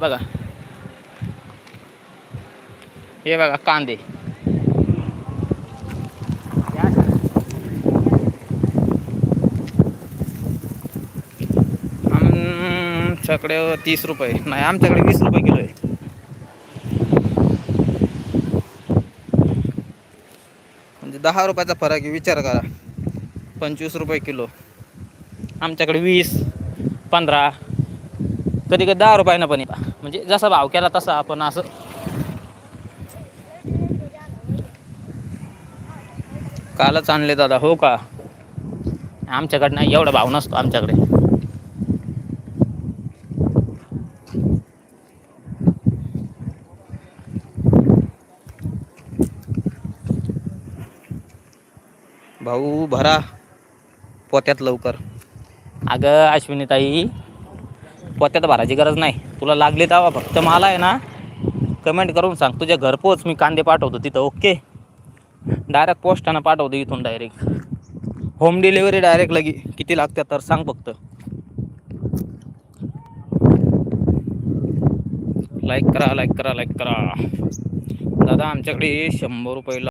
बघा, हे बघा कांदे. आमच्याकडे 30 रुपये नाही, आमच्याकडे 20 रुपये किलो आहे. म्हणजे 10 रुपयाचा फरक आहे, विचार करा. 25 रुपये किलो, आमच्याकडे 20, 15, कधी कधी 10 रुपयानं पण येतात. म्हणजे जसा भाव केला तसा आपण असं. कालच आणले दादा. हो का? आमच्याकडे नाही, एवढा भाव नसतो आमच्याकडे. भाऊ भरा पोत्यात लवकर. अगं अश्विनी ताई, पोत्यात भरायची गरज नाही. तुला लागली तेव्हा फक्त मला आहे ना कमेंट करून सांग, तुझ्या घरपोच मी कांदे पाठवतो तिथं. ओके, डायरेक्ट पोस्टानं पाठवतो इथून डायरेक्ट. होम डिलिव्हरी डायरेक्ट लगी. किती लागते तर सांग फक्त. लाईक करा, लाईक करा, लाईक करा दादा. आमच्याकडे 100 रुपये